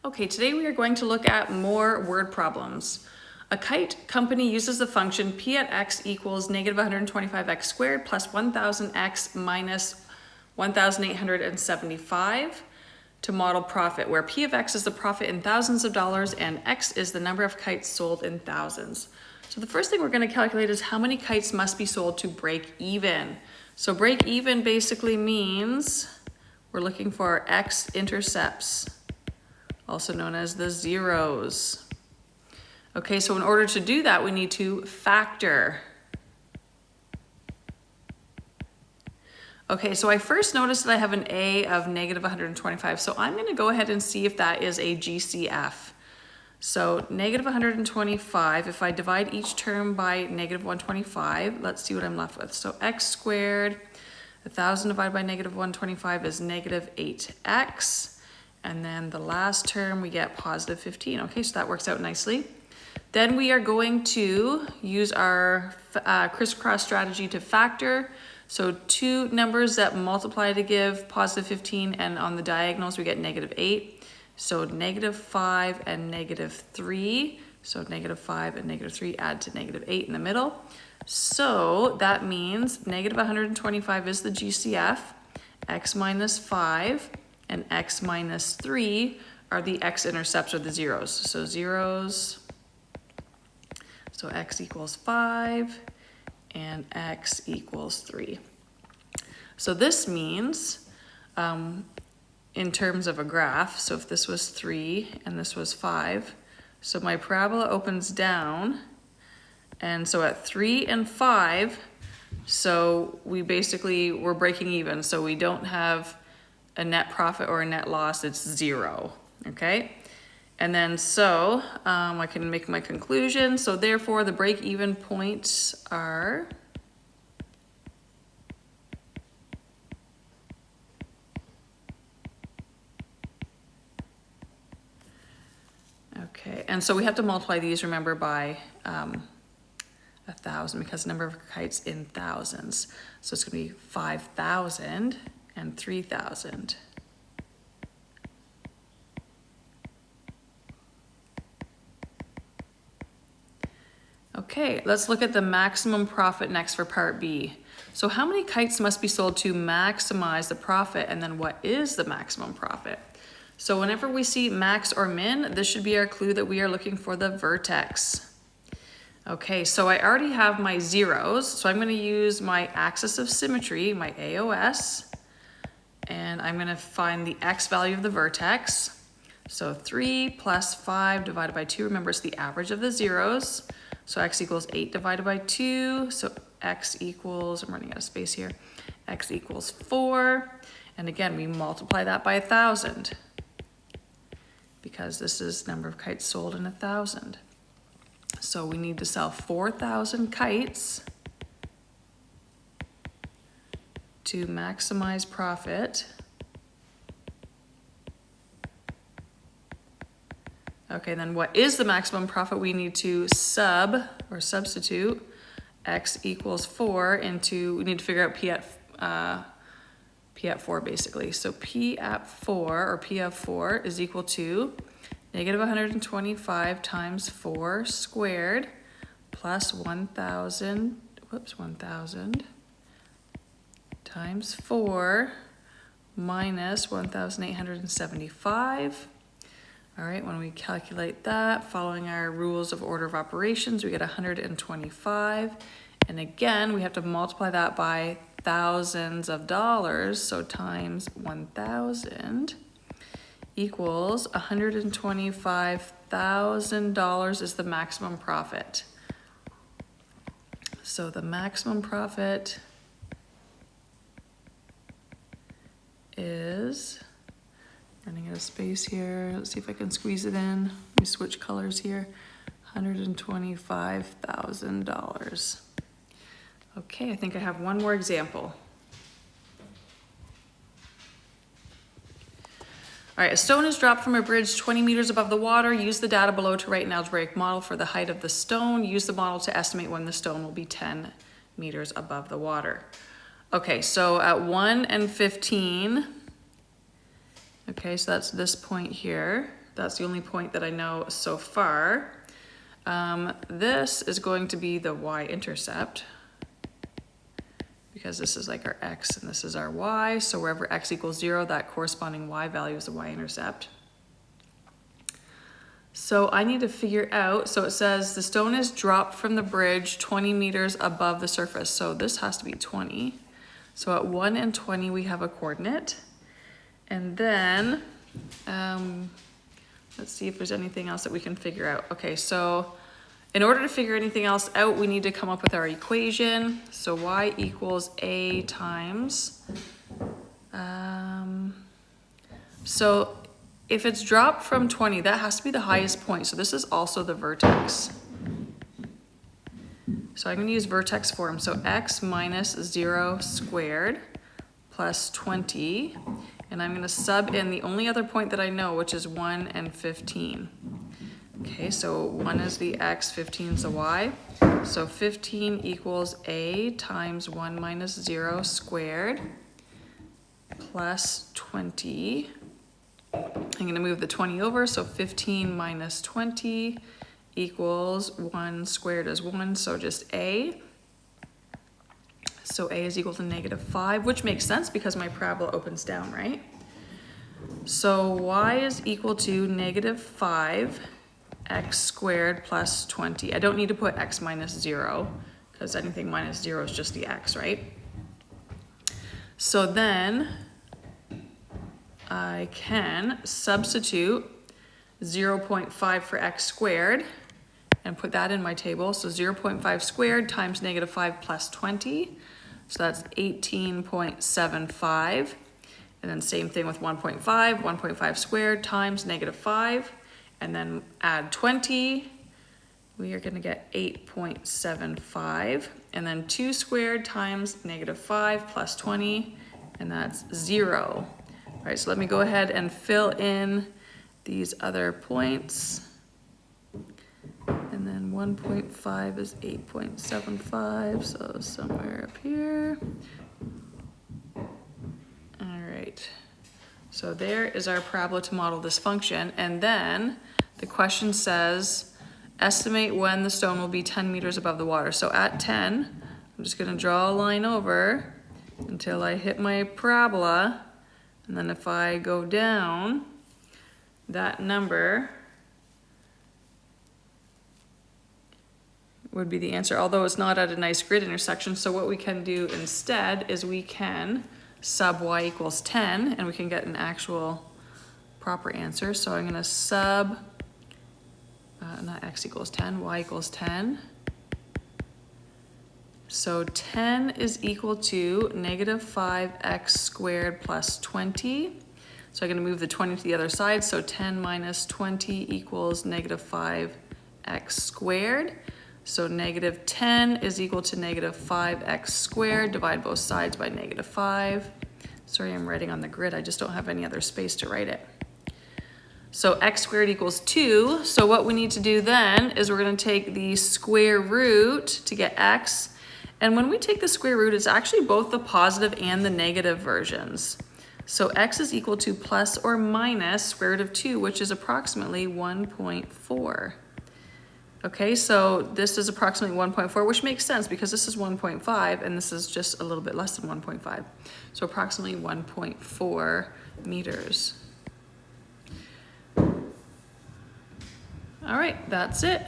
Okay, today we are going to look at more word problems. A kite company uses the function p at x equals negative 125x squared plus 1000x minus 1875 to model profit, where p of x is the profit in thousands of dollars and x is the number of kites sold in thousands. So the first thing we're going to calculate is how many kites must be sold to break even. So break even basically means we're looking for x-intercepts, also known as the zeros. Okay, so in order to do that, we need to factor. Okay, so I first noticed that I have an A of negative 125, so I'm going to go ahead and see if that is a GCF. So negative 125, if I divide each term by negative 125, let's see what I'm left with. So x squared, 1000 divided by negative 125 is negative 8x. And then the last term we get positive 15. Okay, so that works out nicely. Then we are going to use our crisscross strategy to factor. So two numbers that multiply to give positive 15, and on the diagonals we get negative 8. So negative 5 and negative 3. So negative 5 and negative 3 add to negative 8 in the middle. So that means negative 125 is the GCF, x minus 5 and x minus 3 are the x-intercepts, or the zeros. So zeros, so x equals 5 and x equals 3. So this means, in terms of a graph, so if this was 3 and this was 5, so my parabola opens down, and so at 3 and 5, so we're breaking even, so we don't have a net profit or a net loss, it's 0, okay? And then so I can make my conclusion. So therefore the break-even points are okay, and so we have to multiply these, remember, by 1,000 because the number of kites in thousands. So it's gonna be 5,000 and 3,000. Okay, let's look at the maximum profit next for part B. So how many kites must be sold to maximize the profit, and then what is the maximum profit? So whenever we see max or min, this should be our clue that we are looking for the vertex. Okay, so I already have my zeros, so I'm going to use my axis of symmetry, my AOS, and I'm going to find the x value of the vertex. So 3 plus 5 divided by 2, remember it's the average of the zeros. So x equals 8 divided by 2, so x equals, I'm running out of space here, x equals 4. And again, we multiply that by 1,000 because this is number of kites sold in 1,000. So we need to sell 4,000 kites to maximize profit. Okay, then what is the maximum profit? We need to substitute x equals 4 into, we need to figure out p at 4 basically. So p at 4, or p of 4, is equal to negative 125 times 4 squared plus 1,000 times 4 minus 1,875. All right, when we calculate that, following our rules of order of operations, we get 125. And again, we have to multiply that by thousands of dollars, so times 1,000 equals $125,000 is the maximum profit. So the maximum profit is, running out of space here, let's see if I can squeeze it in. Let me switch colors here. $125,000. Okay, I think I have one more example. All right, a stone is dropped from a bridge 20 meters above the water. Use the data below to write an algebraic model for the height of the stone. Use the model to estimate when the stone will be 10 meters above the water. Okay, so at 1 and 15, okay, so that's this point here. That's the only point that I know so far. This is going to be the y-intercept, because this is like our x and this is our y. So wherever x equals 0, that corresponding y value is the y-intercept. So I need to figure out, so it says the stone is dropped from the bridge 20 meters above the surface. So this has to be 20. So at 1 and 20, we have a coordinate. And then, let's see if there's anything else that we can figure out. Okay, so in order to figure anything else out, we need to come up with our equation. So y equals a times, so if it's dropped from 20, that has to be the highest point. So this is also the vertex. So I'm going to use vertex form. So x minus 0 squared plus 20. And I'm going to sub in the only other point that I know, which is 1 and 15. Okay, so 1 is the x, 15 is the y. So 15 equals a times 1 minus 0 squared plus 20. I'm going to move the 20 over, so 15 minus 20 equals 1 squared is 1, so just a. So a is equal to -5, which makes sense because my parabola opens down, right? So y is equal to -5 x squared plus 20. I don't need to put x minus 0 because anything minus 0 is just the x, right? So then I can substitute 0.5 for x squared and put that in my table. So 0.5 squared times -5 plus 20. So that's 18.75. And then same thing with 1.5, 1.5 squared times -5. And then add 20. We are gonna get 8.75. And then 2 squared times -5 plus 20. And that's 0. All right, so let me go ahead and fill in these other points. And then 1.5 is 8.75, so somewhere up here. All right, so there is our parabola to model this function. And then the question says, estimate when the stone will be 10 meters above the water. So at 10, I'm just gonna draw a line over until I hit my parabola. And then if I go down, that number would be the answer, although it's not at a nice grid intersection. So what we can do instead is we can sub y equals 10 and we can get an actual proper answer. So I'm gonna sub, not x equals 10, y equals 10. So 10 is equal to -5x squared plus 20. So I'm going to move the 20 to the other side. So 10 minus 20 equals -5x squared. So -10 is equal to -5x squared. Divide both sides by -5. Sorry, I'm writing on the grid. I just don't have any other space to write it. So x squared equals 2. So what we need to do then is we're going to take the square root to get x. And when we take the square root, it's actually both the positive and the negative versions. So x is equal to plus or minus square root of 2, which is approximately 1.4. Okay, so this is approximately 1.4, which makes sense because this is 1.5 and this is just a little bit less than 1.5. So approximately 1.4 meters. All right, that's it.